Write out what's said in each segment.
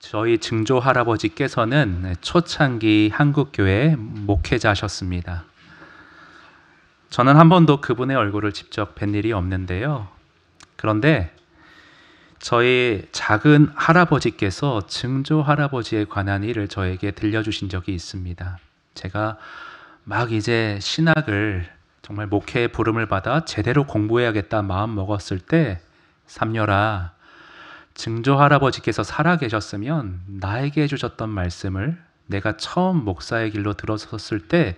저희 증조 할아버지께서는 초창기 한국교회 목회자셨습니다. 저는 한 번도 그분의 얼굴을 직접 뵌 일이 없는데요. 그런데 저희 작은 할아버지께서 증조 할아버지에 관한 일을 저에게 들려주신 적이 있습니다. 제가 막 이제 신학을 정말 목회의 부름을 받아 제대로 공부해야겠다 마음 먹었을 때, 삼녀라, 증조 할아버지께서 살아계셨으면 나에게 해주셨던 말씀을 내가 처음 목사의 길로 들어섰을 때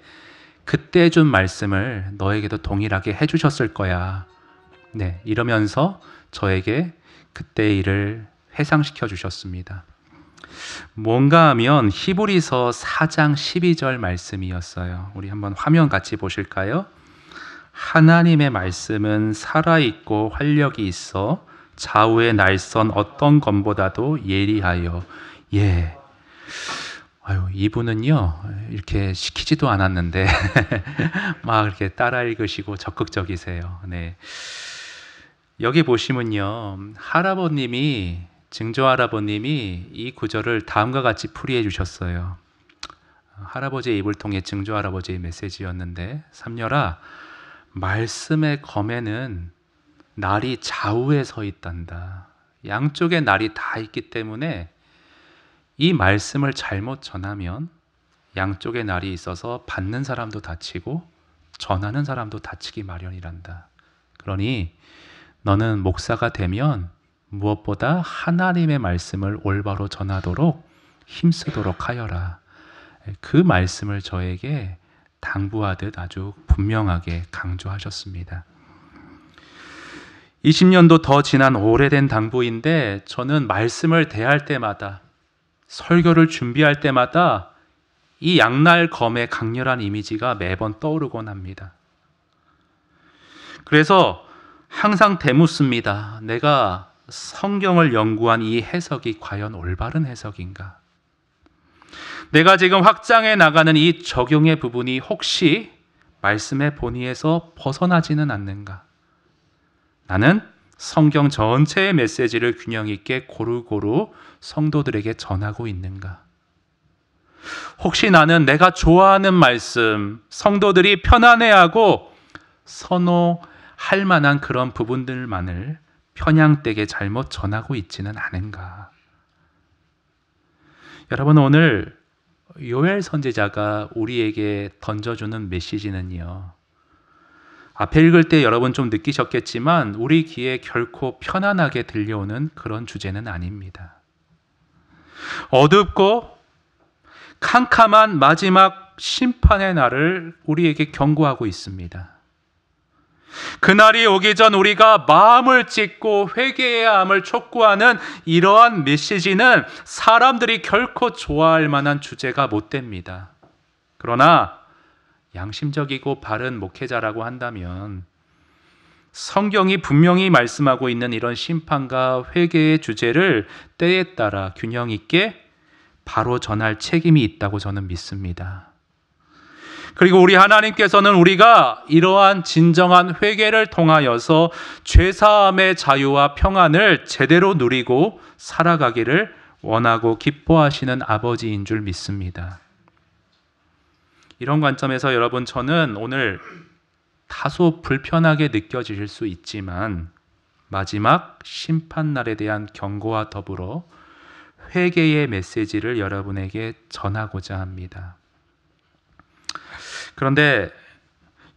그때 해준 말씀을 너에게도 동일하게 해주셨을 거야. 네, 이러면서 저에게 그때의 일을 회상시켜 주셨습니다. 뭔가 하면 히브리서 4장 12절 말씀이었어요. 우리 한번 화면 같이 보실까요? 하나님의 말씀은 살아있고 활력이 있어 좌우의 날선 어떤 검보다도 예리하여. 예. 아유, 이분은요 이렇게 시키지도 않았는데 막 이렇게 따라 읽으시고 적극적이세요. 네. 여기 보시면요, 증조 할아버님이 이 구절을 다음과 같이 풀이해 주셨어요. 할아버지의 입을 통해 증조 할아버지의 메시지였는데, 삼녀라, 말씀의 검에는 날이 좌우에 서 있단다. 양쪽에 날이 다 있기 때문에 이 말씀을 잘못 전하면 양쪽에 날이 있어서 받는 사람도 다치고 전하는 사람도 다치기 마련이란다. 그러니 너는 목사가 되면 무엇보다 하나님의 말씀을 올바로 전하도록 힘쓰도록 하여라. 그 말씀을 저에게 당부하듯 아주 분명하게 강조하셨습니다. 20년도 더 지난 오래된 당부인데, 저는 말씀을 대할 때마다, 설교를 준비할 때마다 이 양날 검의 강렬한 이미지가 매번 떠오르곤 합니다. 그래서 항상 되묻습니다. 내가 성경을 연구한 이 해석이 과연 올바른 해석인가? 내가 지금 확장해 나가는 이 적용의 부분이 혹시 말씀의 본의에서 벗어나지는 않는가? 나는 성경 전체의 메시지를 균형 있게 고루고루 성도들에게 전하고 있는가? 혹시 나는 내가 좋아하는 말씀, 성도들이 편안해하고 선호할 만한 그런 부분들만을 편향되게 잘못 전하고 있지는 않은가? 여러분, 오늘 요엘 선지자가 우리에게 던져주는 메시지는요, 앞에 읽을 때 여러분 좀 느끼셨겠지만 우리 귀에 결코 편안하게 들려오는 그런 주제는 아닙니다. 어둡고 캄캄한 마지막 심판의 날을 우리에게 경고하고 있습니다. 그날이 오기 전 우리가 마음을 찢고 회개해야 함을 촉구하는 이러한 메시지는 사람들이 결코 좋아할 만한 주제가 못 됩니다. 그러나 양심적이고 바른 목회자라고 한다면 성경이 분명히 말씀하고 있는 이런 심판과 회개의 주제를 때에 따라 균형 있게 바로 전할 책임이 있다고 저는 믿습니다. 그리고 우리 하나님께서는 우리가 이러한 진정한 회개를 통하여서 죄사함의 자유와 평안을 제대로 누리고 살아가기를 원하고 기뻐하시는 아버지인 줄 믿습니다. 이런 관점에서 여러분, 저는 오늘 다소 불편하게 느껴지실 수 있지만 마지막 심판날에 대한 경고와 더불어 회개의 메시지를 여러분에게 전하고자 합니다. 그런데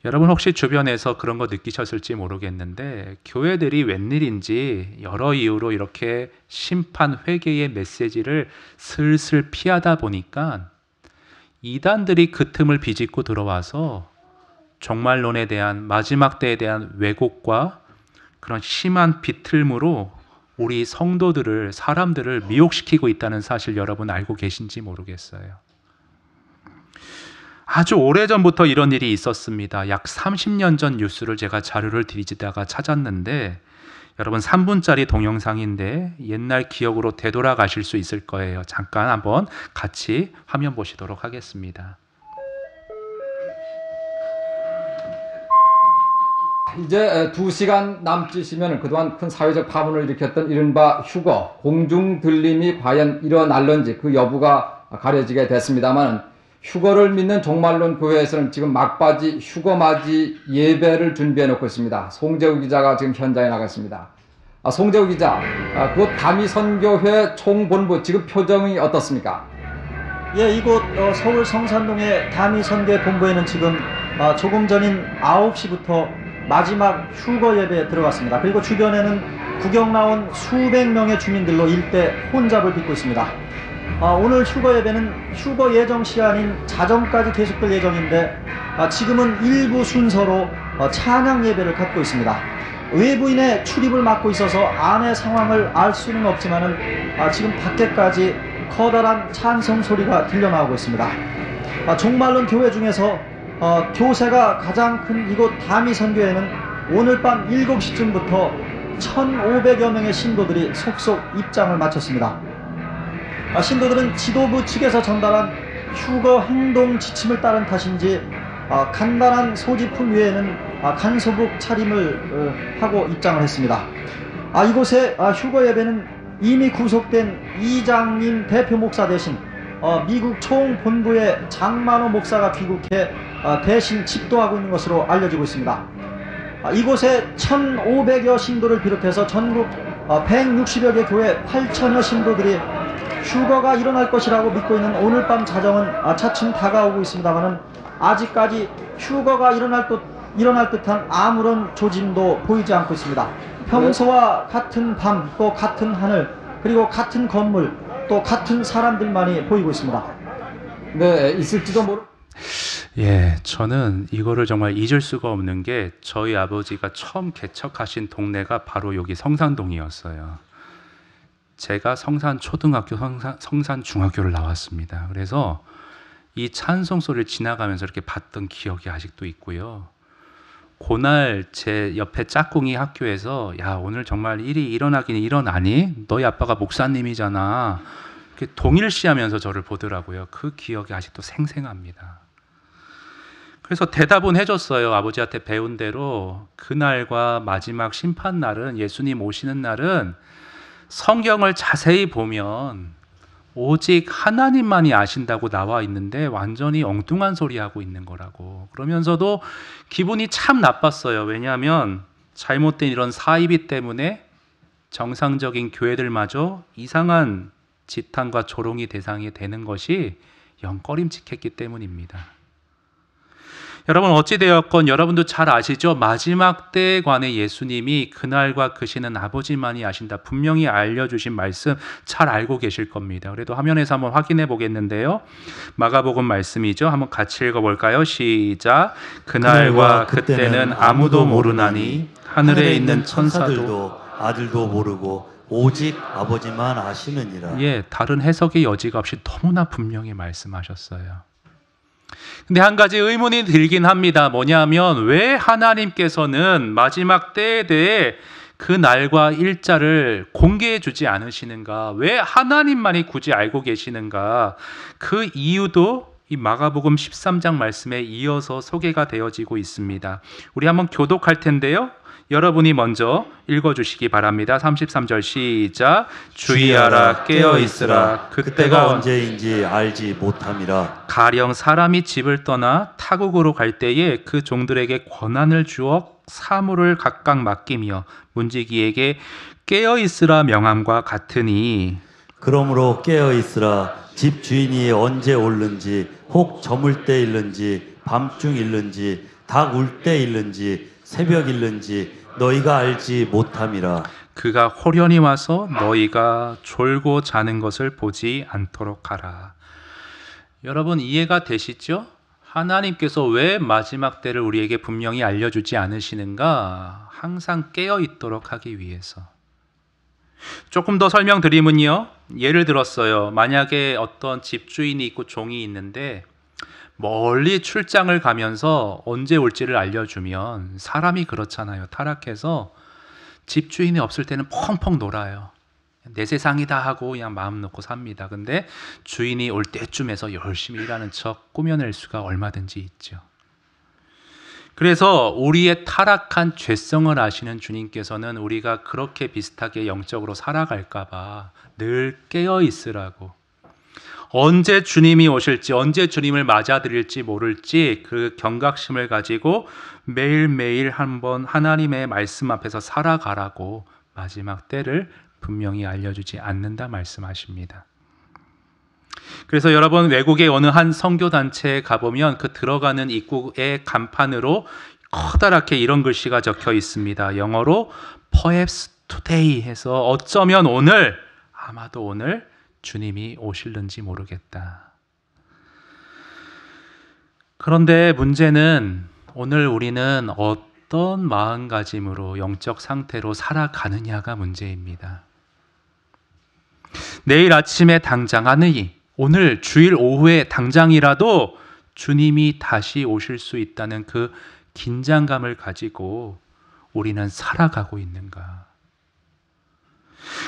여러분, 혹시 주변에서 그런 거 느끼셨을지 모르겠는데, 교회들이 웬일인지 여러 이유로 이렇게 심판 회개의 메시지를 슬슬 피하다 보니까 이단들이 그 틈을 비집고 들어와서 종말론에 대한, 마지막 때에 대한 왜곡과 그런 심한 비틀므로 우리 성도들을, 사람들을 미혹시키고 있다는 사실 여러분 알고 계신지 모르겠어요. 아주 오래전부터 이런 일이 있었습니다. 약 30년 전 뉴스를 제가 자료를 뒤지다가 찾았는데, 여러분 3분짜리 동영상인데 옛날 기억으로 되돌아가실 수 있을 거예요. 잠깐 한번 같이 화면 보시도록 하겠습니다. 이제 2시간 남짓이면 그동안 큰 사회적 파문을 일으켰던 이른바 휴거, 공중 들림이 과연 일어날런지 그 여부가 가려지게 됐습니다만, 휴거를 믿는 종말론 교회에서는 지금 막바지 휴거맞이 예배를 준비해 놓고 있습니다. 송재우 기자가 지금 현장에 나갔습니다. 송재우 기자, 그곳 다미선교회 총본부 지금 표정이 어떻습니까? 예, 이곳 서울 성산동의 다미선교회 본부에는 지금 조금 전인 9시부터 마지막 휴거 예배에 들어갔습니다. 그리고 주변에는 구경 나온 수백 명의 주민들로 일대 혼잡을 빚고 있습니다. 오늘 휴거 예배는 휴거 예정 시간인 자정까지 계속될 예정인데 지금은 일부 순서로 찬양 예배를 갖고 있습니다. 외부인의 출입을 막고 있어서 안의 상황을 알 수는 없지만은 지금 밖에까지 커다란 찬송 소리가 들려나오고 있습니다. 종말론 교회 중에서 교세가 가장 큰 이곳 다미선교회는 오늘 밤 7시쯤부터 1,500여 명의 신도들이 속속 입장을 마쳤습니다. 신도들은 지도부 측에서 전달한 휴거 행동 지침을 따른 탓인지 간단한 소지품 외에는 간소복 차림을 하고 입장을 했습니다. 이곳의 휴거 예배는 이미 구속된 이장님 대표 목사 대신 미국 총본부의 장만호 목사가 귀국해 대신 집도하고 있는 것으로 알려지고 있습니다. 이곳에 1,500여 신도를 비롯해서 전국 160여 개 교회 8천여 신도들이 휴거가 일어날 것이라고 믿고 있는 오늘 밤 자정은 차츰 다가오고 있습니다만 아직까지 휴거가 일어날 듯한 아무런 조짐도 보이지 않고 있습니다. 평소와 같은 밤, 또 같은 하늘, 그리고 같은 건물, 또 같은 사람들만이 보이고 있습니다. 네, 있을지도 모르... 예, 저는 이거를 정말 잊을 수가 없는 게 저희 아버지가 처음 개척하신 동네가 바로 여기 성산동이었어요. 제가 성산초등학교, 성산중학교를 나왔습니다. 그래서 이 찬송 소리를 지나가면서 이렇게 봤던 기억이 아직도 있고요. 그날 제 옆에 짝꿍이 학교에서 야, 오늘 정말 일이 일어나긴 일어나니? 너희 아빠가 목사님이잖아. 이렇게 동일시하면서 저를 보더라고요. 그 기억이 아직도 생생합니다. 그래서 대답은 해줬어요. 아버지한테 배운 대로 그날과 마지막 심판날은, 예수님 오시는 날은 성경을 자세히 보면 오직 하나님만이 아신다고 나와 있는데 완전히 엉뚱한 소리 하고 있는 거라고. 그러면서도 기분이 참 나빴어요. 왜냐하면 잘못된 이런 사이비 때문에 정상적인 교회들마저 이상한 지탄과 조롱이 대상이 되는 것이 영 꺼림칙했기 때문입니다. 여러분, 어찌되었건 여러분도 잘 아시죠? 마지막 때에 관해 예수님이 그날과 그 시는 아버지만이 아신다 분명히 알려주신 말씀 잘 알고 계실 겁니다. 그래도 화면에서 한번 확인해 보겠는데요. 마가복음 말씀이죠. 한번 같이 읽어볼까요? 시작. 그날과 그때는 아무도 모르나니 하늘에 있는 천사들도 아들도 모르고 오직 아버지만 아시느니라. 예, 다른 해석의 여지가 없이 너무나 분명히 말씀하셨어요. 근데 한 가지 의문이 들긴 합니다. 뭐냐면 왜 하나님께서는 마지막 때에 대해 그 날과 일자를 공개해 주지 않으시는가? 왜 하나님만이 굳이 알고 계시는가? 그 이유도 이 마가복음 13장 말씀에 이어서 소개가 되어지고 있습니다. 우리 한번 교독할 텐데요. 여러분이 먼저 읽어주시기 바랍니다. 33절 시작. 주의하라, 깨어있으라. 그때가 언제인지 알지 못함이라. 가령 사람이 집을 떠나 타국으로 갈 때에 그 종들에게 권한을 주어 사물을 각각 맡기며 문지기에게 깨어있으라 명함과 같으니. 그러므로 깨어있으라. 집 주인이 언제 올는지, 혹 저물 때 일는지, 밤중 일는지, 닭 울 때 일는지, 새벽 일는지 너희가 알지 못함이라. 그가 호련히 와서 너희가 졸고 자는 것을 보지 않도록 하라. 여러분, 이해가 되시죠? 하나님께서 왜 마지막 때를 우리에게 분명히 알려주지 않으시는가? 항상 깨어있도록 하기 위해서. 조금 더 설명드리면요, 예를 들었어요. 만약에 어떤 집주인이 있고 종이 있는데 멀리 출장을 가면서 언제 올지를 알려주면, 사람이 그렇잖아요. 타락해서 집주인이 없을 때는 펑펑 놀아요. 내 세상이다 하고 그냥 마음 놓고 삽니다. 근데 주인이 올 때쯤에서 열심히 일하는 척 꾸며낼 수가 얼마든지 있죠. 그래서 우리의 타락한 죄성을 아시는 주님께서는 우리가 그렇게 비슷하게 영적으로 살아갈까 봐 늘 깨어 있으라고, 언제 주님이 오실지, 언제 주님을 맞아들일지 모를지 그 경각심을 가지고 매일매일 한번 하나님의 말씀 앞에서 살아가라고 마지막 때를 분명히 알려주지 않는다 말씀하십니다. 그래서 여러분, 외국의 어느 한 선교단체에 가보면 그 들어가는 입구의 간판으로 커다랗게 이런 글씨가 적혀 있습니다. 영어로 Perhaps today 해서 어쩌면 오늘, 아마도 오늘 주님이 오실는지 모르겠다. 그런데 문제는 오늘 우리는 어떤 마음가짐으로, 영적 상태로 살아가느냐가 문제입니다. 내일 아침에 당장, 아니 오늘 주일 오후에 당장이라도 주님이 다시 오실 수 있다는 그 긴장감을 가지고 우리는 살아가고 있는가?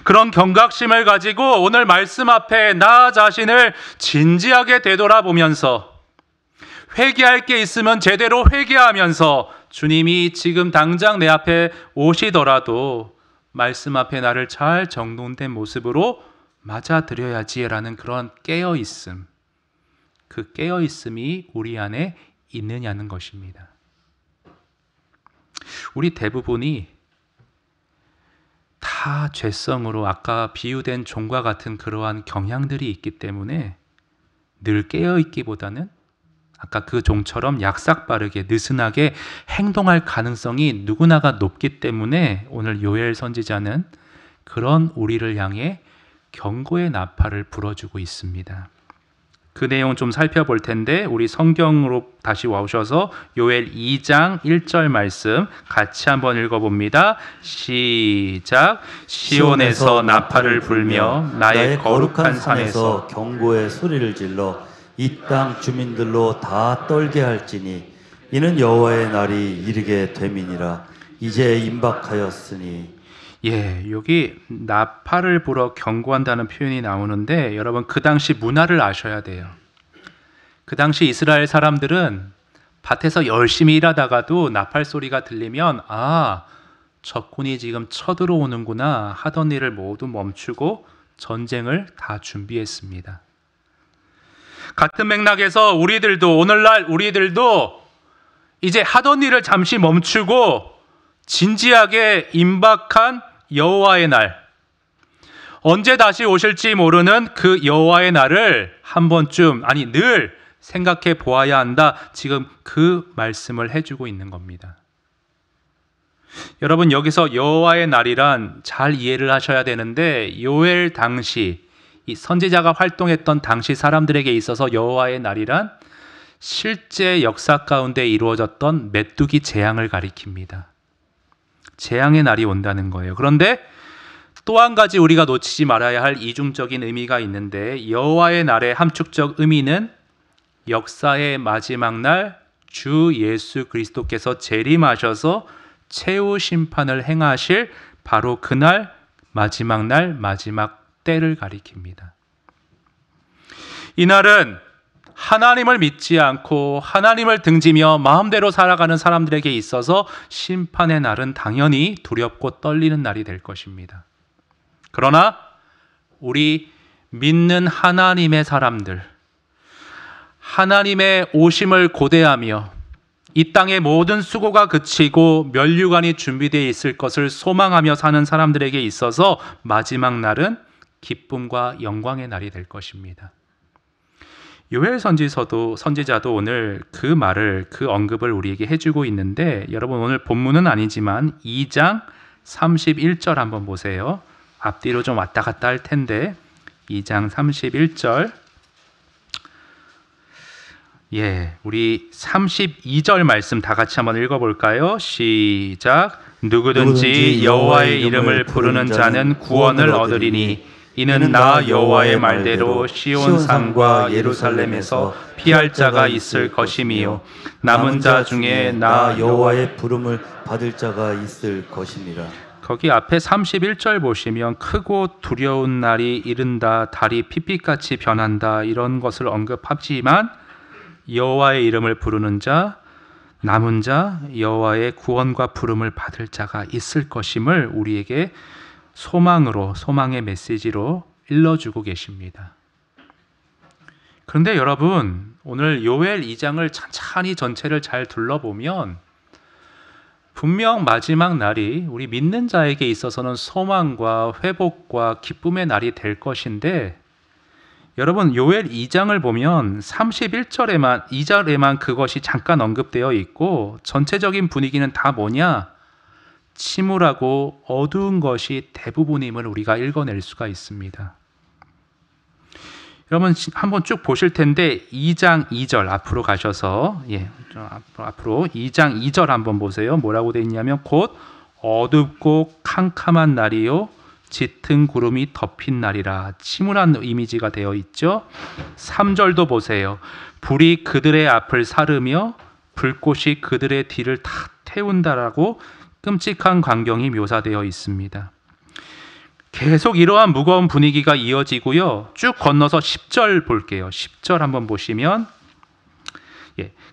그런 경각심을 가지고 오늘 말씀 앞에 나 자신을 진지하게 되돌아보면서, 회개할 게 있으면 제대로 회개하면서, 주님이 지금 당장 내 앞에 오시더라도 말씀 앞에 나를 잘 정돈된 모습으로 맞아들여야지라는 그런 깨어있음, 그 깨어있음이 우리 안에 있느냐는 것입니다. 우리 대부분이 다 죄성으로 아까 비유된 종과 같은 그러한 경향들이 있기 때문에 늘 깨어있기보다는 아까 그 종처럼 약삭빠르게 느슨하게 행동할 가능성이 누구나가 높기 때문에 오늘 요엘 선지자는 그런 우리를 향해 경고의 나팔을 불어주고 있습니다. 그 내용 좀 살펴볼 텐데 우리 성경으로 다시 와오셔서 요엘 2장 1절 말씀 같이 한번 읽어봅니다. 시작. 시온에서 나팔을 불며 나의 거룩한 산에서 경고의 소리를 질러 이 땅 주민들로 다 떨게 할지니 이는 여호와의 날이 이르게 됨이니라. 이제 임박하였으니. 예, 여기 나팔을 불어 경고한다는 표현이 나오는데 여러분, 그 당시 문화를 아셔야 돼요. 그 당시 이스라엘 사람들은 밭에서 열심히 일하다가도 나팔 소리가 들리면 아, 적군이 지금 쳐들어오는구나 하던 일을 모두 멈추고 전쟁을 다 준비했습니다. 같은 맥락에서 우리들도, 오늘날 우리들도 이제 하던 일을 잠시 멈추고 진지하게 임박한 여호와의 날, 언제 다시 오실지 모르는 그 여호와의 날을 한 번쯤, 아니 늘 생각해 보아야 한다. 지금 그 말씀을 해주고 있는 겁니다. 여러분, 여기서 여호와의 날이란 잘 이해를 하셔야 되는데, 요엘 당시 이 선지자가 활동했던 당시 사람들에게 있어서 여호와의 날이란 실제 역사 가운데 이루어졌던 메뚜기 재앙을 가리킵니다. 재앙의 날이 온다는 거예요. 그런데 또 한 가지 우리가 놓치지 말아야 할 이중적인 의미가 있는데, 여호와의 날의 함축적 의미는 역사의 마지막 날 주 예수 그리스도께서 재림하셔서 최후 심판을 행하실 바로 그날, 마지막 날, 마지막 때를 가리킵니다. 이날은 하나님을 믿지 않고 하나님을 등지며 마음대로 살아가는 사람들에게 있어서 심판의 날은 당연히 두렵고 떨리는 날이 될 것입니다. 그러나 우리 믿는 하나님의 사람들, 하나님의 오심을 고대하며 이 땅의 모든 수고가 그치고 면류관이 준비되어 있을 것을 소망하며 사는 사람들에게 있어서 마지막 날은 기쁨과 영광의 날이 될 것입니다. 요엘 선지자도 오늘 그 말을, 그 언급을 우리에게 해주고 있는데, 여러분 오늘 본문은 아니지만 2장 31절 한번 보세요. 앞뒤로 좀 왔다 갔다 할 텐데 2장 31절, 예, 우리 32절 말씀 다 같이 한번 읽어볼까요? 시작. 누구든지 여호와의 이름을 부르는 자는 구원을 얻으리니 이는 나 여호와의 말대로 시온 산과 예루살렘에서 피할 자가 있을 것이미요 남은 자 중에 나 여호와의 부름을 받을 자가 있을 것이니라. 거기 앞에 31절 보시면 크고 두려운 날이 이른다, 달이 핏빛같이 변한다, 이런 것을 언급하지만 여호와의 이름을 부르는 자, 남은 자 여호와의 구원과 부름을 받을 자가 있을 것임을 우리에게 소망의 메시지로 일러주고 계십니다. 그런데 여러분, 오늘 요엘 2장을 찬찬히 전체를 잘 둘러보면 분명 마지막 날이 우리 믿는 자에게 있어서는 소망과 회복과 기쁨의 날이 될 것인데, 여러분 요엘 2장을 보면 31절에만 2절에만 그것이 잠깐 언급되어 있고 전체적인 분위기는 다 뭐냐? 침울하고 어두운 것이 대부분임을 우리가 읽어낼 수가 있습니다. 여러분 한번 쭉 보실 텐데 2장 2절 앞으로 가셔서 앞으로 2장 2절 한번 보세요. 뭐라고 되어 있냐면 곧 어둡고 캄캄한 날이요 짙은 구름이 덮인 날이라. 침울한 이미지가 되어 있죠. 3절도 보세요. 불이 그들의 앞을 사르며 불꽃이 그들의 뒤를 다 태운다라고 끔찍한 광경이 묘사되어 있습니다. 계속 이러한 무거운 분위기가 이어지고요. 쭉 건너서 10절 볼게요. 10절 한번 보시면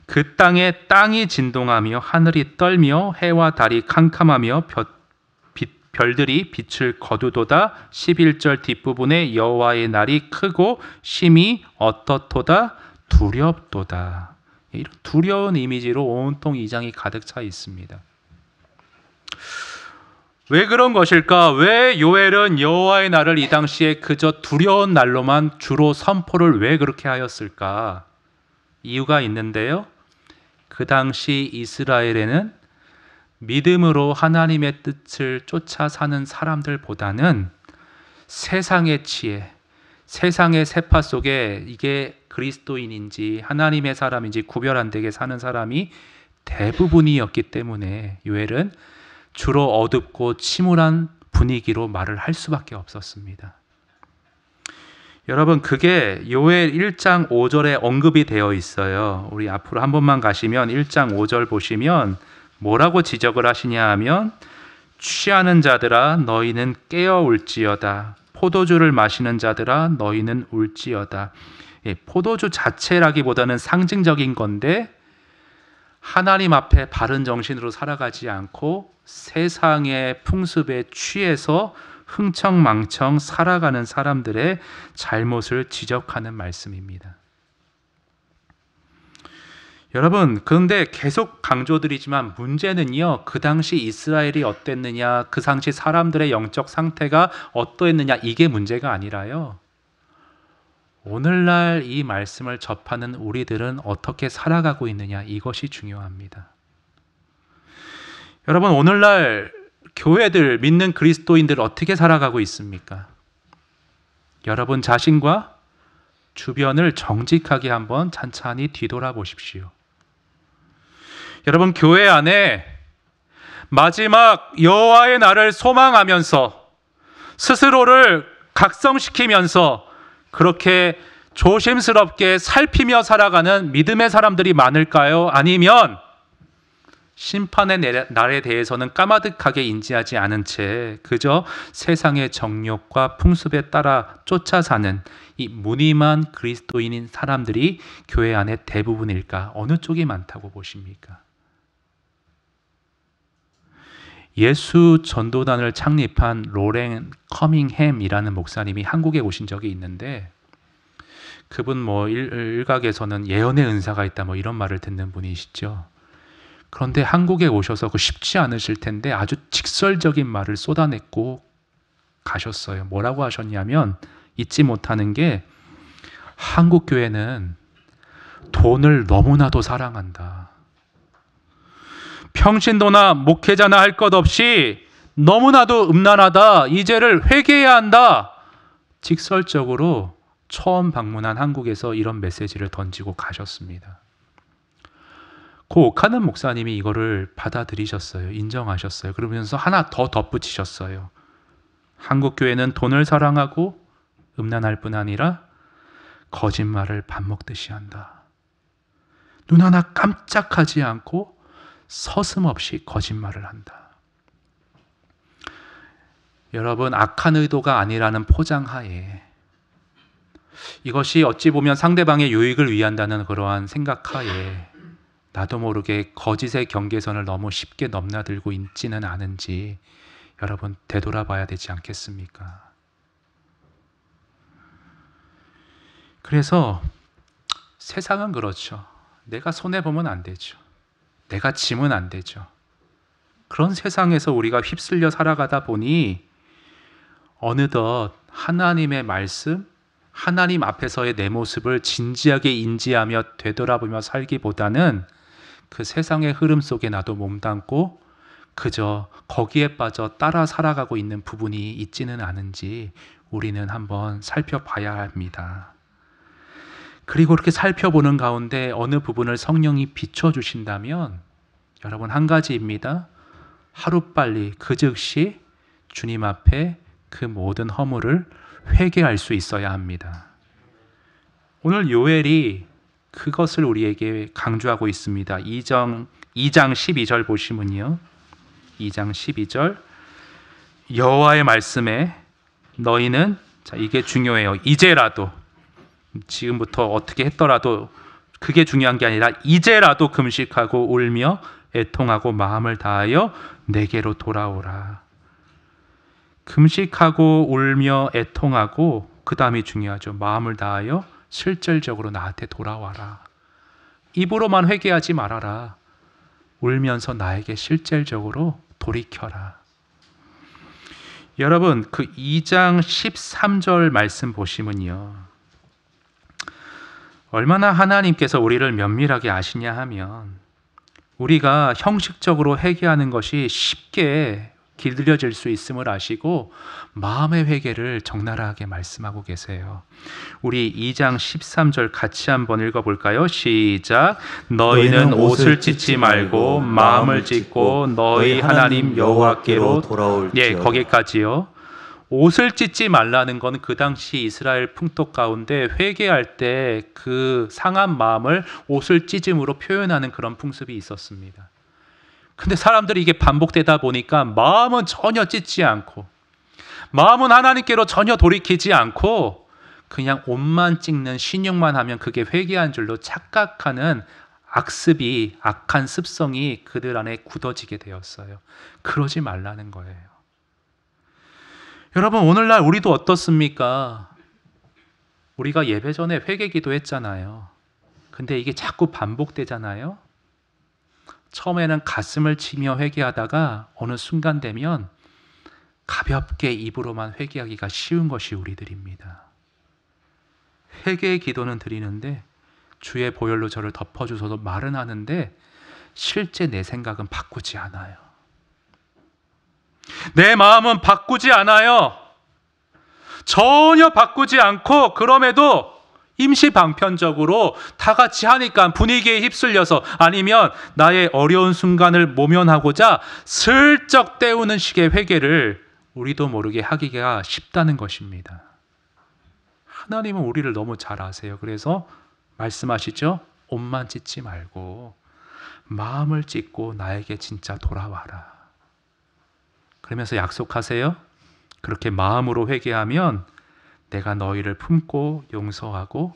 그 땅이 진동하며 하늘이 떨며 해와 달이 캄캄하며 별들이 빛을 거두도다. 11절 뒷부분에 여호와의 날이 크고 심히 어떻도다 두렵도다. 이런 두려운 이미지로 온통 2장이 가득 차 있습니다. 왜 그런 것일까? 왜 요엘은 여호와의 날을 이 당시에 그저 두려운 날로만 주로 선포를 왜 그렇게 하였을까? 이유가 있는데요. 그 당시 이스라엘에는 믿음으로 하나님의 뜻을 쫓아 사는 사람들보다는 세상의 지혜, 세상의 세파 속에 이게 그리스도인인지 하나님의 사람인지 구별 안 되게 사는 사람이 대부분이었기 때문에 요엘은 주로 어둡고 침울한 분위기로 말을 할 수밖에 없었습니다. 여러분, 그게 요엘 1장 5절에 언급이 되어 있어요. 우리 앞으로 한 번만 가시면 1장 5절 보시면 뭐라고 지적을 하시냐 하면 취하는 자들아 너희는 깨어 울지어다. 포도주를 마시는 자들아 너희는 울지어다. 포도주 자체라기보다는 상징적인 건데 하나님 앞에 바른 정신으로 살아가지 않고 세상의 풍습에 취해서 흥청망청 살아가는 사람들의 잘못을 지적하는 말씀입니다. 여러분, 그런데 계속 강조드리지만 문제는요, 그 당시 이스라엘이 어땠느냐, 그 당시 사람들의 영적 상태가 어떠했느냐, 이게 문제가 아니라요, 오늘날 이 말씀을 접하는 우리들은 어떻게 살아가고 있느냐, 이것이 중요합니다. 여러분, 오늘날 교회들, 믿는 그리스도인들 어떻게 살아가고 있습니까? 여러분 자신과 주변을 정직하게 한번 찬찬히 뒤돌아보십시오. 여러분, 교회 안에 마지막 여호와의 날을 소망하면서 스스로를 각성시키면서 그렇게 조심스럽게 살피며 살아가는 믿음의 사람들이 많을까요? 아니면 심판의 날에 대해서는 까마득하게 인지하지 않은 채 그저 세상의 정욕과 풍습에 따라 쫓아 사는 이 무늬만 그리스도인인 사람들이 교회 안에 대부분일까? 어느 쪽이 많다고 보십니까? 예수 전도단을 창립한 로렌 커밍햄이라는 목사님이 한국에 오신 적이 있는데, 그분 일각에서는 예언의 은사가 있다 이런 말을 듣는 분이시죠. 그런데 한국에 오셔서 쉽지 않으실 텐데 아주 직설적인 말을 쏟아냈고 가셨어요. 뭐라고 하셨냐면, 잊지 못하는 게 한국 교회는 돈을 너무나도 사랑한다. 평신도나 목회자나 할 것 없이 너무나도 음란하다. 이 죄를 회개해야 한다. 직설적으로 처음 방문한 한국에서 이런 메시지를 던지고 가셨습니다. 고 오카는 목사님이 이거를 받아들이셨어요. 인정하셨어요. 그러면서 하나 더 덧붙이셨어요. 한국 교회는 돈을 사랑하고 음란할 뿐 아니라 거짓말을 밥 먹듯이 한다. 눈 하나 깜짝하지 않고 서슴없이 거짓말을 한다. 여러분, 악한 의도가 아니라는 포장하에, 이것이 어찌 보면 상대방의 유익을 위한다는 그러한 생각하에 나도 모르게 거짓의 경계선을 너무 쉽게 넘나들고 있지는 않은지 여러분 되돌아봐야 되지 않겠습니까? 그래서 세상은 그렇죠. 내가 손해보면 안 되죠. 내가 지면 안 되죠. 그런 세상에서 우리가 휩쓸려 살아가다 보니 어느덧 하나님의 말씀, 하나님 앞에서의 내 모습을 진지하게 인지하며 되돌아보며 살기보다는 그 세상의 흐름 속에 나도 몸담고 그저 거기에 빠져 따라 살아가고 있는 부분이 있지는 않은지 우리는 한번 살펴봐야 합니다. 그리고 그렇게 살펴보는 가운데 어느 부분을 성령이 비춰주신다면 여러분 한 가지입니다. 하루빨리 그 즉시 주님 앞에 그 모든 허물을 회개할 수 있어야 합니다. 오늘 요엘이 그것을 우리에게 강조하고 있습니다. 2장 12절 보시면요. 2장 12절 여호와의 말씀에 너희는 자 이게 중요해요. 이제라도 지금부터 어떻게 했더라도 그게 중요한 게 아니라 이제라도 금식하고 울며 애통하고 마음을 다하여 내게로 돌아오라. 금식하고 울며 애통하고 그 다음이 중요하죠. 마음을 다하여 실질적으로 나한테 돌아와라. 입으로만 회개하지 말아라. 울면서 나에게 실질적으로 돌이켜라. 여러분 그 2장 13절 말씀 보시면요. 얼마나 하나님께서 우리를 면밀하게 아시냐 하면 우리가 형식적으로 회개하는 것이 쉽게 길들여질 수 있음을 아시고 마음의 회개를 적나라하게 말씀하고 계세요. 우리 2장 13절 같이 한번 읽어볼까요? 시작. 너희는 옷을 찢지 말고 마음을 찢고 너희 하나님 여호와께로 돌아올지어다. 예, 거기까지요. 옷을 찢지 말라는 건 그 당시 이스라엘 풍토 가운데 회개할 때 그 상한 마음을 옷을 찢음으로 표현하는 그런 풍습이 있었습니다. 근데 사람들이 이게 반복되다 보니까 마음은 전혀 찢지 않고 마음은 하나님께로 전혀 돌이키지 않고 그냥 옷만 찢는 신용만 하면 그게 회개한 줄로 착각하는 악습이 악한 습성이 그들 안에 굳어지게 되었어요. 그러지 말라는 거예요. 여러분 오늘날 우리도 어떻습니까? 우리가 예배 전에 회개 기도했잖아요. 근데 이게 자꾸 반복되잖아요. 처음에는 가슴을 치며 회개하다가 어느 순간 되면 가볍게 입으로만 회개하기가 쉬운 것이 우리들입니다. 회개의 기도는 드리는데 주의 보혈로 저를 덮어주셔서 말은 하는데 실제 내 생각은 바꾸지 않아요. 내 마음은 바꾸지 않아요. 전혀 바꾸지 않고 그럼에도 임시방편적으로 다 같이 하니까 분위기에 휩쓸려서 아니면 나의 어려운 순간을 모면하고자 슬쩍 때우는 식의 회개를 우리도 모르게 하기가 쉽다는 것입니다. 하나님은 우리를 너무 잘 아세요. 그래서 말씀하시죠. 옷만 찢지 말고 마음을 찢고 나에게 진짜 돌아와라. 그러면서 약속하세요. 그렇게 마음으로 회개하면 내가 너희를 품고 용서하고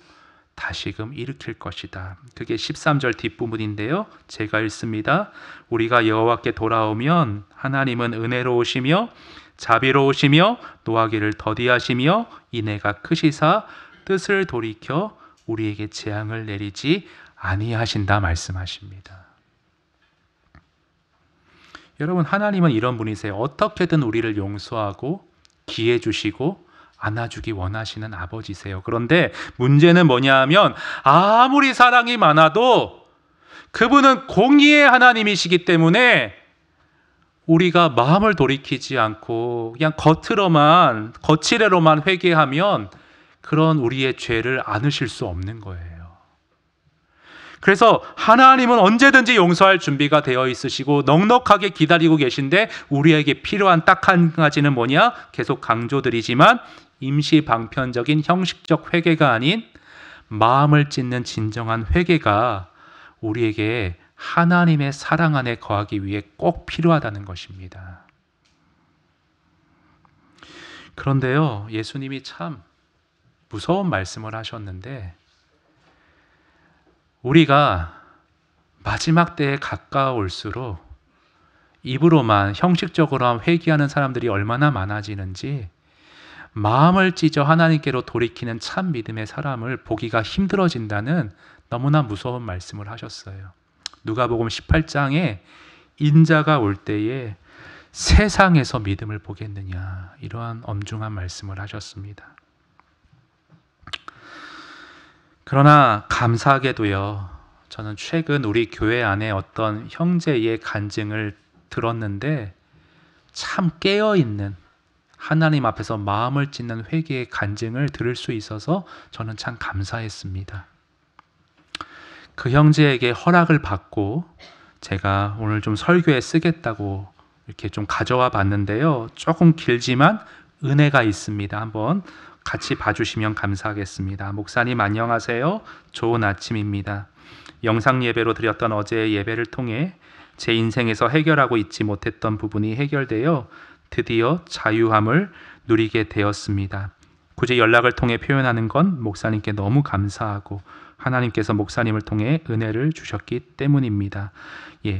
다시금 일으킬 것이다. 그게 13절 뒷부분인데요. 제가 읽습니다. 우리가 여호와께 돌아오면 하나님은 은혜로우시며 자비로우시며 노하기를 더디하시며 인애가 크시사 뜻을 돌이켜 우리에게 재앙을 내리지 아니하신다 말씀하십니다. 여러분 하나님은 이런 분이세요. 어떻게든 우리를 용서하고 기회 주시고 안아주기 원하시는 아버지세요. 그런데 문제는 뭐냐 하면 아무리 사랑이 많아도 그분은 공의의 하나님이시기 때문에 우리가 마음을 돌이키지 않고 그냥 거칠애로만 회개하면 그런 우리의 죄를 안으실 수 없는 거예요. 그래서 하나님은 언제든지 용서할 준비가 되어 있으시고 넉넉하게 기다리고 계신데 우리에게 필요한 딱 한 가지는 뭐냐? 계속 강조드리지만 임시방편적인 형식적 회개가 아닌 마음을 찢는 진정한 회개가 우리에게 하나님의 사랑 안에 거하기 위해 꼭 필요하다는 것입니다. 그런데요, 예수님이 참 무서운 말씀을 하셨는데 우리가 마지막 때에 가까울수록 입으로만 형식적으로만 회개하는 사람들이 얼마나 많아지는지 마음을 찢어 하나님께로 돌이키는 참 믿음의 사람을 보기가 힘들어진다는 너무나 무서운 말씀을 하셨어요. 누가복음 18장에 인자가 올 때에 세상에서 믿음을 보겠느냐, 이러한 엄중한 말씀을 하셨습니다. 그러나 감사하게도요, 저는 최근 우리 교회 안에 어떤 형제의 간증을 들었는데 참 깨어있는, 하나님 앞에서 마음을 찢는 회개의 간증을 들을 수 있어서 저는 참 감사했습니다. 그 형제에게 허락을 받고 제가 오늘 좀 설교에 쓰겠다고 이렇게 좀 가져와 봤는데요, 조금 길지만 은혜가 있습니다. 한번 같이 봐주시면 감사하겠습니다. 목사님 안녕하세요. 좋은 아침입니다. 영상 예배로 드렸던 어제의 예배를 통해 제 인생에서 해결하고 있지 못했던 부분이 해결되어 드디어 자유함을 누리게 되었습니다. 굳이 연락을 통해 표현하는 건 목사님께 너무 감사하고 하나님께서 목사님을 통해 은혜를 주셨기 때문입니다.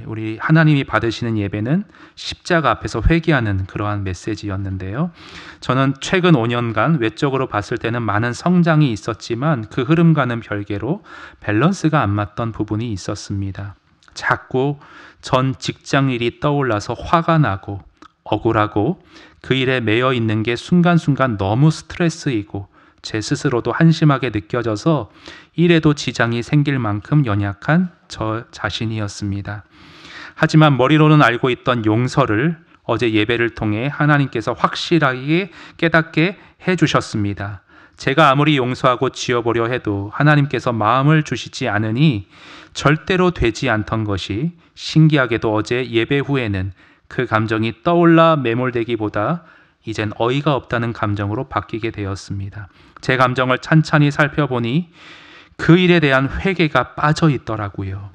우리 하나님이 받으시는 예배는 십자가 앞에서 회개하는 그러한 메시지였는데요. 저는 최근 5년간 외적으로 봤을 때는 많은 성장이 있었지만 그 흐름과는 별개로 밸런스가 안 맞던 부분이 있었습니다. 자꾸 전 직장 일이 떠올라서 화가 나고 억울하고 그 일에 매여 있는 게 순간순간 너무 스트레스이고 제 스스로도 한심하게 느껴져서 일에도 지장이 생길 만큼 연약한 저 자신이었습니다. 하지만 머리로는 알고 있던 용서를 어제 예배를 통해 하나님께서 확실하게 깨닫게 해주셨습니다. 제가 아무리 용서하고 지워보려 해도 하나님께서 마음을 주시지 않으니 절대로 되지 않던 것이 신기하게도 어제 예배 후에는 그 감정이 떠올라 매몰되기보다 이젠 어이가 없다는 감정으로 바뀌게 되었습니다. 제 감정을 찬찬히 살펴보니 그 일에 대한 회개가 빠져 있더라고요.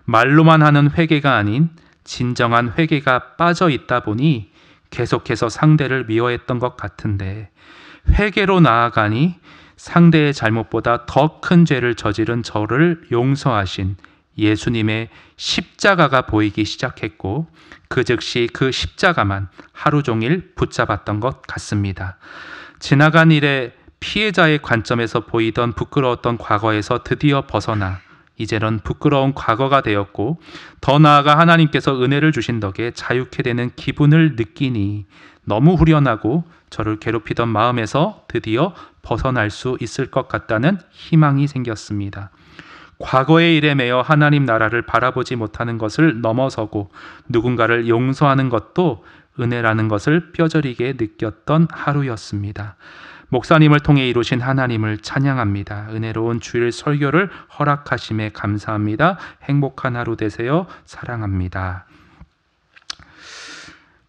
말로만 하는 회개가 아닌 진정한 회개가 빠져 있다 보니 계속해서 상대를 미워했던 것 같은데 회개로 나아가니 상대의 잘못보다 더 큰 죄를 저지른 저를 용서하신 예수님의 십자가가 보이기 시작했고 그 즉시 그 십자가만 하루 종일 붙잡았던 것 같습니다. 지나간 일에 피해자의 관점에서 보이던 부끄러웠던 과거에서 드디어 벗어나 이제는 부끄러운 과거가 되었고 더 나아가 하나님께서 은혜를 주신 덕에 자유케 되는 기분을 느끼니 너무 후련하고 저를 괴롭히던 마음에서 드디어 벗어날 수 있을 것 같다는 희망이 생겼습니다. 과거의 일에 매여 하나님 나라를 바라보지 못하는 것을 넘어서고 누군가를 용서하는 것도 은혜라는 것을 뼈저리게 느꼈던 하루였습니다. 목사님을 통해 이루신 하나님을 찬양합니다. 은혜로운 주일 설교를 허락하심에 감사합니다. 행복한 하루 되세요. 사랑합니다.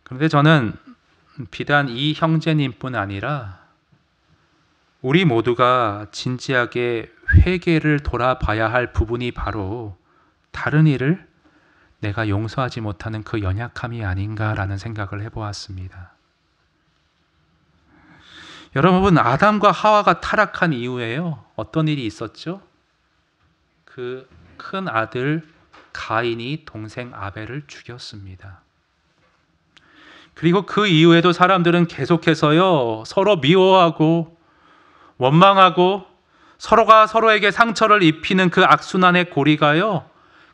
그런데 저는 비단 이 형제님뿐 아니라 우리 모두가 진지하게 회개를 돌아봐야 할 부분이 바로 다른 일을 내가 용서하지 못하는 그 연약함이 아닌가라는 생각을 해보았습니다. 여러분, 아담과 하와가 타락한 이후에요, 어떤 일이 있었죠? 그 큰 아들 가인이 동생 아벨을 죽였습니다. 그리고 그 이후에도 사람들은 계속해서요, 서로 미워하고 원망하고 서로가 서로에게 상처를 입히는 그 악순환의 고리가요,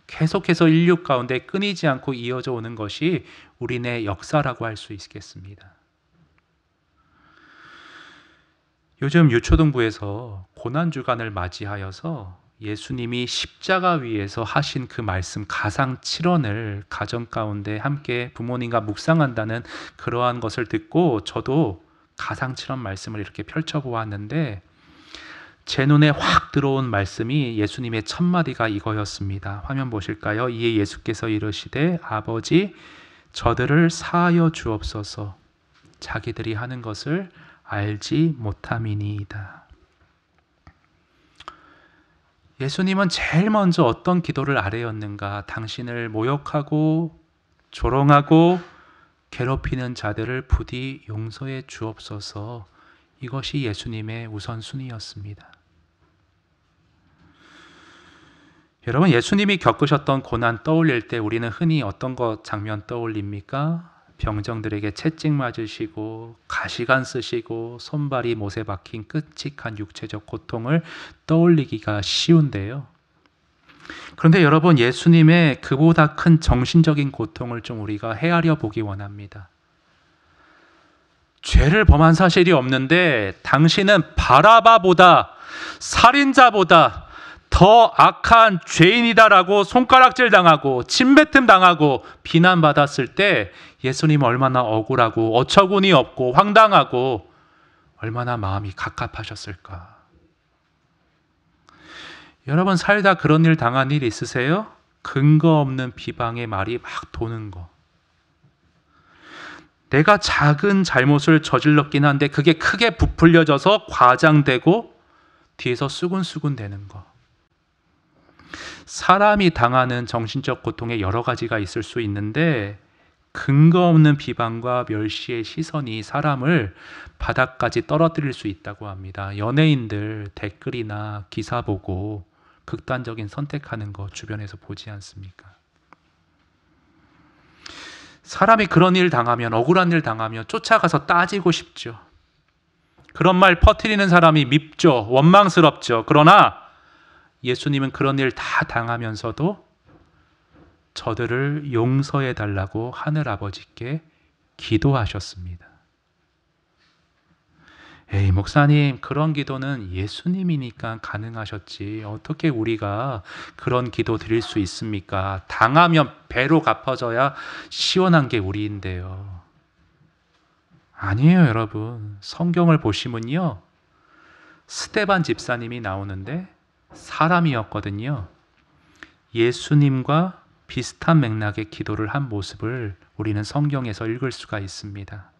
계속해서 인류 가운데 끊이지 않고 이어져 오는 것이 우리네 역사라고 할 수 있겠습니다. 요즘 유초등부에서 고난주간을 맞이하여서 예수님이 십자가 위에서 하신 그 말씀 가상 7원을 가정 가운데 함께 부모님과 묵상한다는 그러한 것을 듣고 저도 가상 7원 말씀을 이렇게 펼쳐보았는데 제 눈에 확 들어온 말씀이 예수님의 첫 마디가 이거였습니다. 화면 보실까요? 이에 예수께서 이르시되 아버지 저들을 사하여 주옵소서 자기들이 하는 것을 알지 못함이니이다. 예수님은 제일 먼저 어떤 기도를 아뢰었는가? 당신을 모욕하고 조롱하고 괴롭히는 자들을 부디 용서해 주옵소서. 이것이 예수님의 우선순위였습니다. 여러분, 예수님이 겪으셨던 고난 떠올릴 때 우리는 흔히 어떤 거 장면 떠올립니까? 병정들에게 채찍 맞으시고 가시관 쓰시고 손발이 못에 박힌 끔찍한 육체적 고통을 떠올리기가 쉬운데요. 그런데 여러분, 예수님의 그보다 큰 정신적인 고통을 좀 우리가 헤아려 보기 원합니다. 죄를 범한 사실이 없는데 당신은 바라바보다, 살인자보다 더 악한 죄인이다라고 손가락질 당하고 침뱉음 당하고 비난받았을 때 예수님 얼마나 억울하고 어처구니 없고 황당하고 얼마나 마음이 갑갑하셨을까. 여러분, 살다 그런 일 당한 일 있으세요? 근거 없는 비방의 말이 막 도는 거. 내가 작은 잘못을 저질렀긴 한데 그게 크게 부풀려져서 과장되고 뒤에서 수군수군 되는 거. 사람이 당하는 정신적 고통에 여러 가지가 있을 수 있는데 근거 없는 비방과 멸시의 시선이 사람을 바닥까지 떨어뜨릴 수 있다고 합니다. 연예인들 댓글이나 기사 보고 극단적인 선택하는 거 주변에서 보지 않습니까? 사람이 그런 일 당하면, 억울한 일 당하면 쫓아가서 따지고 싶죠. 그런 말 퍼뜨리는 사람이 밉죠. 원망스럽죠. 그러나 예수님은 그런 일 다 당하면서도 저들을 용서해 달라고 하늘 아버지께 기도하셨습니다. 에이, 목사님, 그런 기도는 예수님이니까 가능하셨지. 어떻게 우리가 그런 기도 드릴 수 있습니까? 당하면 배로 갚아져야 시원한 게 우리인데요. 아니에요, 여러분. 성경을 보시면요, 스데반 집사님이 나오는데 사람이었거든요. 예수님과 비슷한 맥락의 기도를 한 모습을 우리는 성경에서 읽을 수가 있습니다.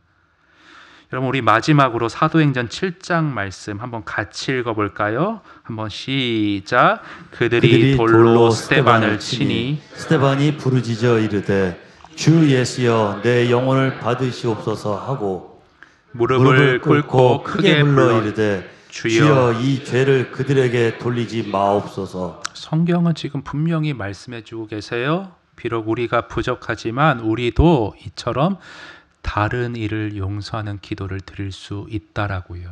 여러분, 우리 마지막으로 사도행전 7장 말씀 한번 같이 읽어볼까요? 한번 시작. 그들이 돌로 스데반을 치니 스데반이 부르짖어 이르되 주 예수여 내 영혼을 받으시옵소서 하고 무릎을 꿇고 크게 불러 이르되 주여, 주여 이 죄를 그들에게 돌리지 마옵소서. 성경은 지금 분명히 말씀해 주고 계세요. 비록 우리가 부족하지만 우리도 이처럼 다른 일을 용서하는 기도를 드릴 수 있다라고요.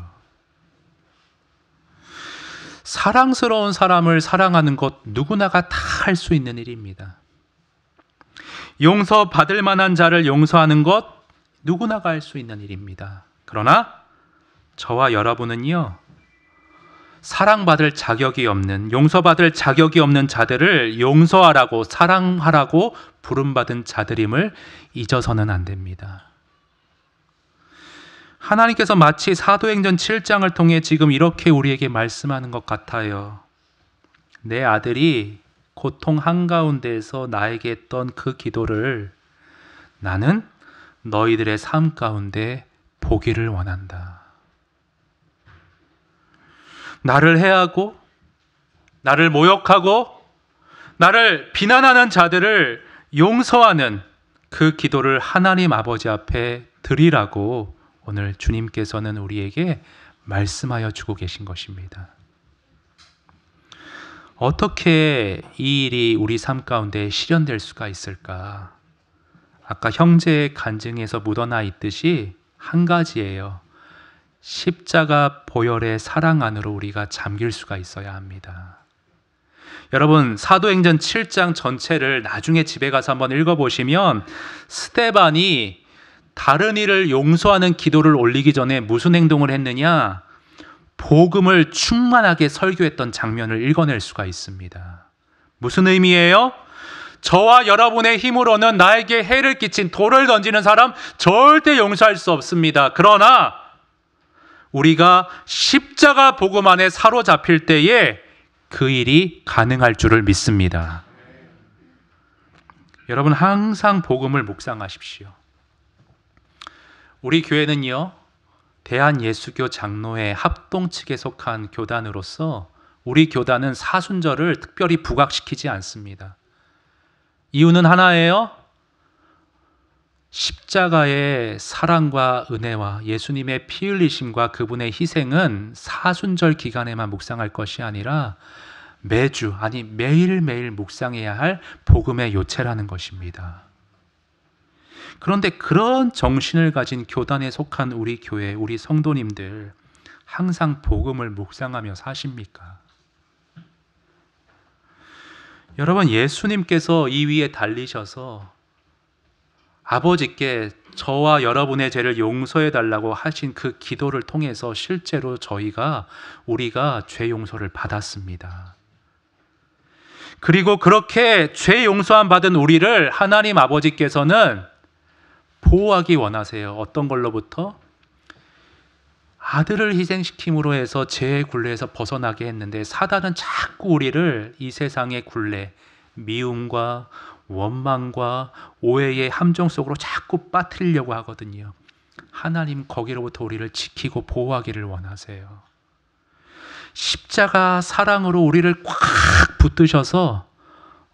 사랑스러운 사람을 사랑하는 것 누구나가 다 할 수 있는 일입니다. 용서받을 만한 자를 용서하는 것 누구나가 할 수 있는 일입니다. 그러나 저와 여러분은요, 사랑받을 자격이 없는, 용서받을 자격이 없는 자들을 용서하라고, 사랑하라고 부름받은 자들임을 잊어서는 안 됩니다. 하나님께서 마치 사도행전 7장을 통해 지금 이렇게 우리에게 말씀하는 것 같아요. 내 아들이 고통 한가운데에서 나에게 했던 그 기도를 나는 너희들의 삶 가운데 보기를 원한다. 나를 해하고 나를 모욕하고 나를 비난하는 자들을 용서하는 그 기도를 하나님 아버지 앞에 드리라고 오늘 주님께서는 우리에게 말씀하여 주고 계신 것입니다. 어떻게 이 일이 우리 삶 가운데 실현될 수가 있을까? 아까 형제의 간증에서 묻어나 있듯이 한 가지예요. 십자가 보혈의 사랑 안으로 우리가 잠길 수가 있어야 합니다. 여러분, 사도행전 7장 전체를 나중에 집에 가서 한번 읽어보시면 스데반이 다른 이를 용서하는 기도를 올리기 전에 무슨 행동을 했느냐? 복음을 충만하게 설교했던 장면을 읽어낼 수가 있습니다. 무슨 의미예요? 저와 여러분의 힘으로는 나에게 해를 끼친 돌을 던지는 사람 절대 용서할 수 없습니다. 그러나 우리가 십자가 복음 안에 사로잡힐 때에 그 일이 가능할 줄을 믿습니다. 여러분, 항상 복음을 묵상하십시오. 우리 교회는요, 대한예수교 장로회 합동 측에 속한 교단으로서 우리 교단은 사순절을 특별히 부각시키지 않습니다. 이유는 하나예요. 십자가의 사랑과 은혜와 예수님의 피 흘리심과 그분의 희생은 사순절 기간에만 묵상할 것이 아니라 매주, 아니 매일매일 묵상해야 할 복음의 요체라는 것입니다. 그런데 그런 정신을 가진 교단에 속한 우리 교회, 우리 성도님들 항상 복음을 묵상하며 사십니까? 여러분, 예수님께서 이 위에 달리셔서 아버지께 저와 여러분의 죄를 용서해 달라고 하신 그 기도를 통해서 실제로 우리가 죄 용서를 받았습니다. 그리고 그렇게 죄 용서함 받은 우리를 하나님 아버지께서는 보호하기 원하세요. 어떤 걸로부터? 아들을 희생시킴으로 해서 죄의 굴레에서 벗어나게 했는데 사단은 자꾸 우리를 이 세상의 굴레, 미움과 원망과 오해의 함정 속으로 자꾸 빠뜨리려고 하거든요. 하나님 거기로부터 우리를 지키고 보호하기를 원하세요. 십자가 사랑으로 우리를 꽉 붙드셔서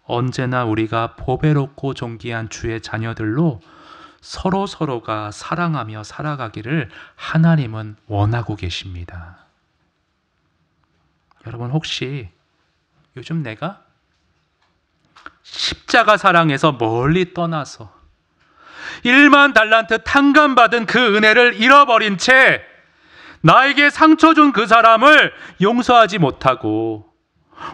언제나 우리가 보배롭고 존귀한 주의 자녀들로 서로가 사랑하며 살아가기를 하나님은 원하고 계십니다. 여러분, 혹시 요즘 내가 십자가 사랑에서 멀리 떠나서 1만 달란트 탕감받은 그 은혜를 잃어버린 채 나에게 상처 준 그 사람을 용서하지 못하고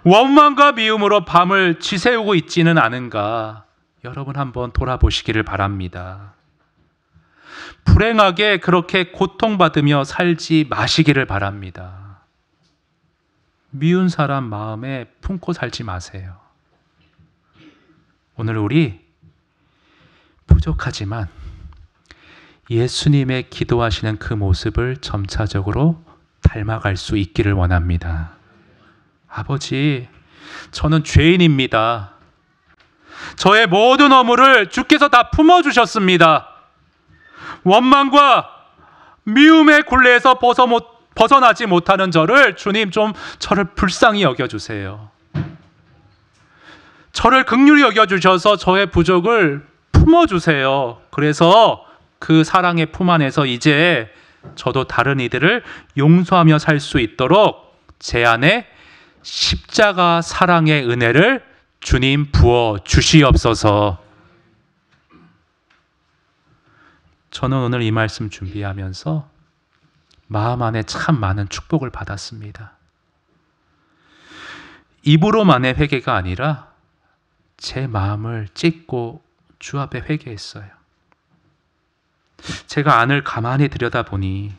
원망과 미움으로 밤을 지새우고 있지는 않은가? 여러분 한번 돌아보시기를 바랍니다. 불행하게 그렇게 고통받으며 살지 마시기를 바랍니다. 미운 사람 마음에 품고 살지 마세요. 오늘 우리 부족하지만 예수님의 기도하시는 그 모습을 점차적으로 닮아갈 수 있기를 원합니다. 아버지, 저는 죄인입니다. 저의 모든 허물을 주께서 다 품어주셨습니다. 원망과 미움의 굴레에서 벗어나지 못하는 주님 좀 저를 불쌍히 여겨주세요. 저를 긍휼히 여겨주셔서 저의 부족을 품어주세요. 그래서 그 사랑의 품 안에서 이제 저도 다른 이들을 용서하며 살 수 있도록 제 안에 십자가 사랑의 은혜를 주님 부어 주시옵소서. 저는 오늘 이 말씀 준비하면서 마음 안에 참 많은 축복을 받았습니다. 입으로만의 회개가 아니라 제 마음을 찢고 주 앞에 회개했어요. 제가 안을 가만히 들여다보니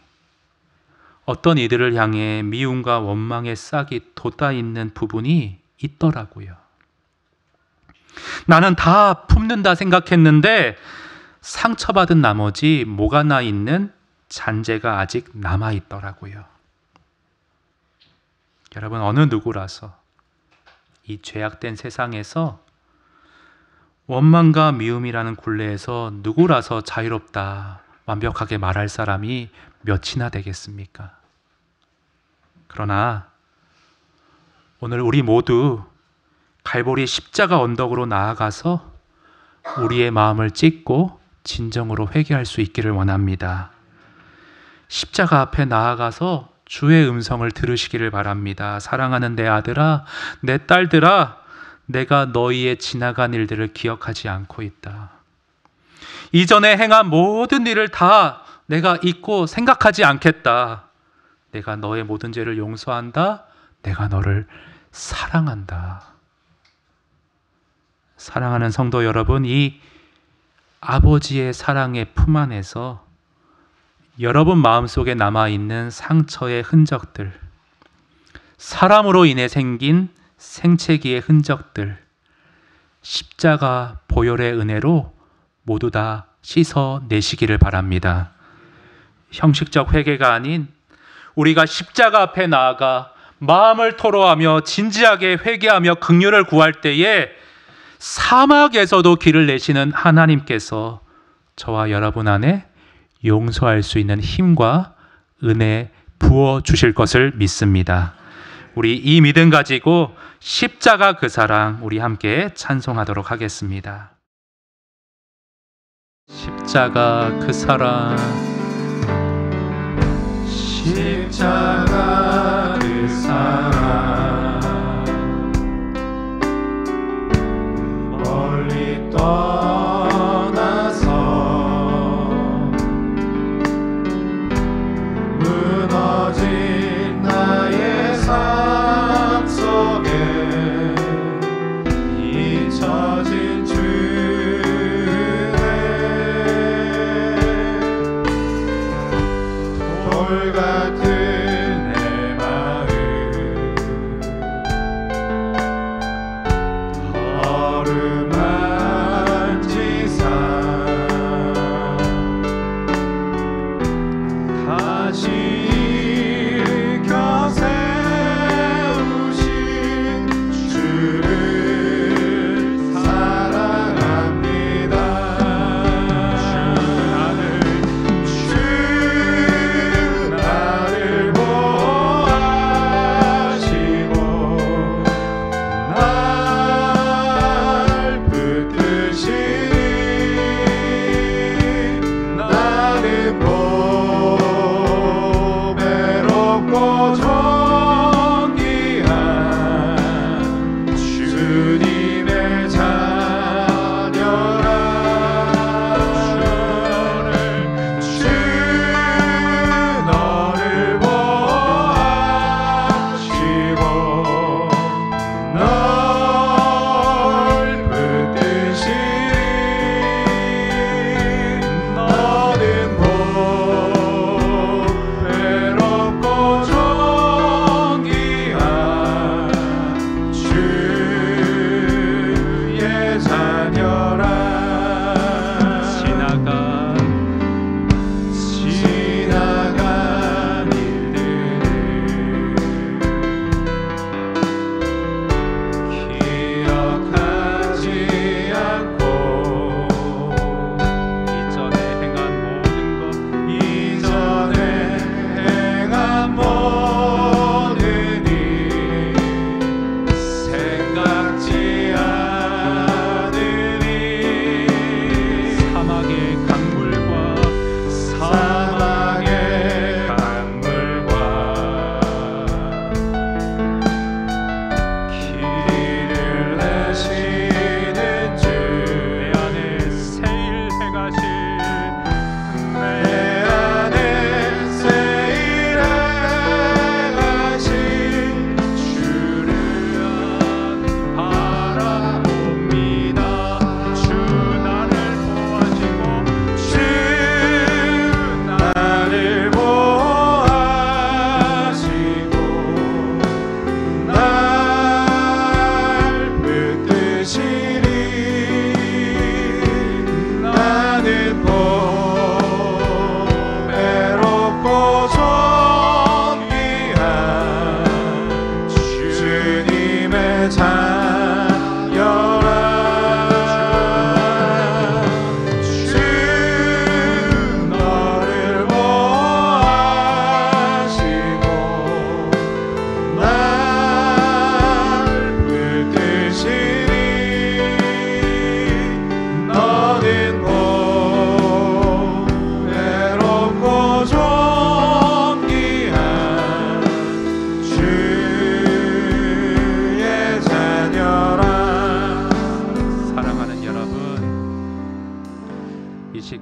어떤 이들을 향해 미움과 원망의 싹이 돋아있는 부분이 있더라고요. 나는 다 품는다 생각했는데 상처받은 나머지 목아 나 있는 잔재가 아직 남아있더라고요. 여러분, 어느 누구라서 이 죄악된 세상에서 원망과 미움이라는 굴레에서 누구라서 자유롭다 완벽하게 말할 사람이 몇이나 되겠습니까? 그러나 오늘 우리 모두 갈보리 십자가 언덕으로 나아가서 우리의 마음을 찢고 진정으로 회개할 수 있기를 원합니다. 십자가 앞에 나아가서 주의 음성을 들으시기를 바랍니다. 사랑하는 내 아들아, 내 딸들아, 내가 너희의 지나간 일들을 기억하지 않고 있다. 이전에 행한 모든 일을 다 내가 잊고 생각하지 않겠다. 내가 너의 모든 죄를 용서한다. 내가 너를 사랑한다. 사랑하는 성도 여러분, 이 아버지의 사랑의 품 안에서 여러분 마음속에 남아있는 상처의 흔적들, 사람으로 인해 생긴 생채기의 흔적들, 십자가 보혈의 은혜로 모두 다 씻어내시기를 바랍니다. 형식적 회개가 아닌 우리가 십자가 앞에 나아가 마음을 토로하며 진지하게 회개하며 긍휼을 구할 때에 사막에서도 길을 내시는 하나님께서 저와 여러분 안에 용서할 수 있는 힘과 은혜 부어 주실 것을 믿습니다. 우리 이 믿음 가지고 십자가 그 사랑 우리 함께 찬송하도록 하겠습니다. 십자가 그 사랑, 십자가 그 사랑,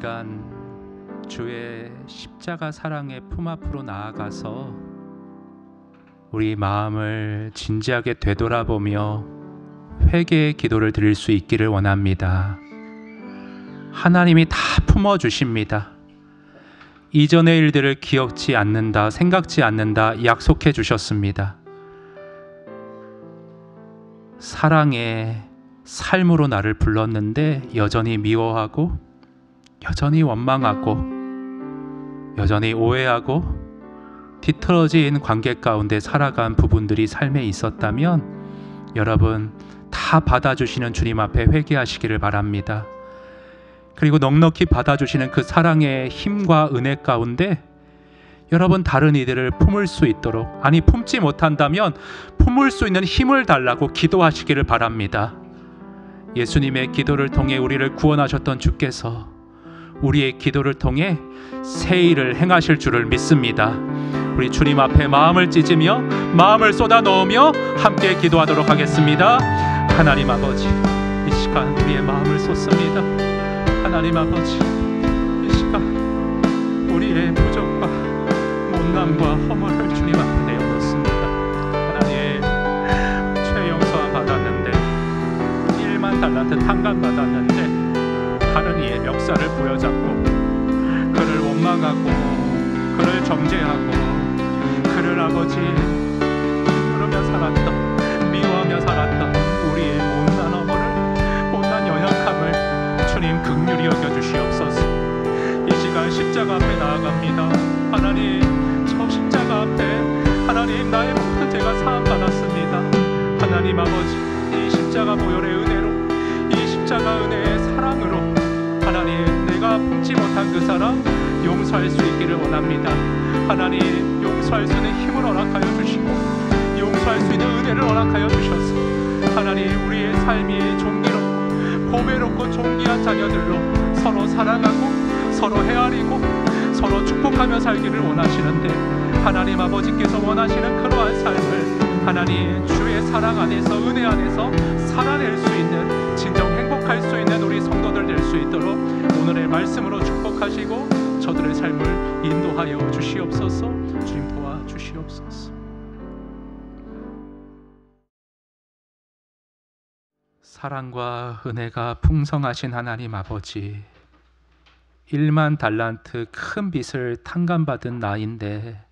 시간 주의 십자가 사랑의 품 앞으로 나아가서 우리 마음을 진지하게 되돌아보며 회개의 기도를 드릴 수 있기를 원합니다. 하나님이 다 품어주십니다. 이전의 일들을 기억지 않는다, 생각지 않는다 약속해 주셨습니다. 사랑의 삶으로 나를 불렀는데 여전히 미워하고 여전히 원망하고 여전히 오해하고 뒤틀어진 관계 가운데 살아간 부분들이 삶에 있었다면 여러분 다 받아주시는 주님 앞에 회개하시기를 바랍니다. 그리고 넉넉히 받아주시는 그 사랑의 힘과 은혜 가운데 여러분 다른 이들을 품을 수 있도록, 아니 품지 못한다면 품을 수 있는 힘을 달라고 기도하시기를 바랍니다. 예수님의 기도를 통해 우리를 구원하셨던 주께서 우리의 기도를 통해 새 일을 행하실 줄을 믿습니다. 우리 주님 앞에 마음을 찢으며 마음을 쏟아 넣으며 함께 기도하도록 하겠습니다. 하나님 아버지, 이 시간 우리의 마음을 쏟습니다. 하나님 아버지, 이 시간 우리의 부족과 못남과 허물을 주님 앞에 내어놓습니다. 하나님, 죄 용서 받았는데 1만 달란트 탕감 받았는데 다른 이의 멱살을 부여잡고 그를 원망하고 그를 정죄하고 그를 아버지 부르며 살았던, 미워하며 살았던 우리의 못난 허물을, 못난 연약함을 주님 긍휼히 여겨주시옵소서. 이 시간 십자가 앞에 나아갑니다. 하나님, 저 십자가 앞에 하나님 나의 모든 죄가 사함받았습니다. 하나님 아버지, 이 십자가 보혈의 은혜로, 이 십자가 은혜의 사랑으로 하나님 내가 품지 못한 그 사랑 용서할 수 있기를 원합니다. 하나님, 용서할 수 있는 힘을 허락하여 주시고 용서할 수 있는 은혜를 허락하여 주셔서 하나님 우리의 삶이 존귀롭고 보배롭고 존귀한 자녀들로 서로 사랑하고 서로 헤아리고 서로 축복하며 살기를 원하시는데, 하나님 아버지께서 원하시는 그러한 삶을 하나님 주의 사랑 안에서, 은혜 안에서 살아낼 수 있는, 진정 행복할 수 있는 우리 성도들 될 수 있도록 오늘의 말씀으로 축복하시고 저들의 삶을 인도하여 주시옵소서. 주님 도와주시옵소서. 사랑과 은혜가 풍성하신 하나님 아버지, 1만 달란트 큰 빚을 탕감받은 나인데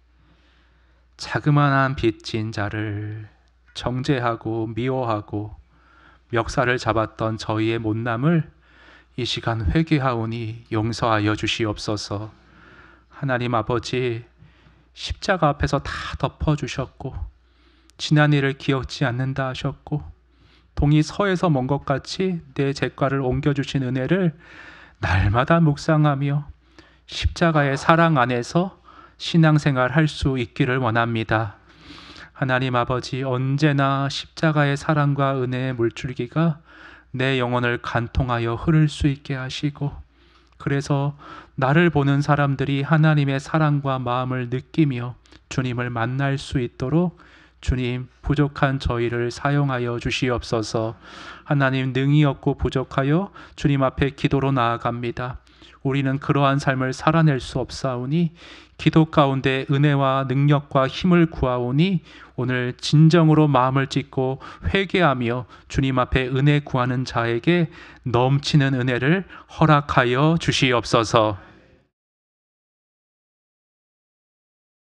자그마한 빚진 자를 정죄하고 미워하고 멱살을 잡았던 저희의 못남을 이 시간 회개하오니 용서하여 주시옵소서. 하나님 아버지, 십자가 앞에서 다 덮어주셨고 지난 일을 기억지 않는다 하셨고 동이 서에서 먼 것 같이 내 죄과를 옮겨주신 은혜를 날마다 묵상하며 십자가의 사랑 안에서 신앙생활 할 수 있기를 원합니다. 하나님 아버지, 언제나 십자가의 사랑과 은혜의 물줄기가 내 영혼을 간통하여 흐를 수 있게 하시고, 그래서 나를 보는 사람들이 하나님의 사랑과 마음을 느끼며 주님을 만날 수 있도록 주님 부족한 저희를 사용하여 주시옵소서. 하나님, 능히 없고 부족하여 주님 앞에 기도로 나아갑니다. 우리는 그러한 삶을 살아낼 수 없사오니 기도 가운데 은혜와 능력과 힘을 구하오니 오늘 진정으로 마음을 찢고 회개하며 주님 앞에 은혜 구하는 자에게 넘치는 은혜를 허락하여 주시옵소서.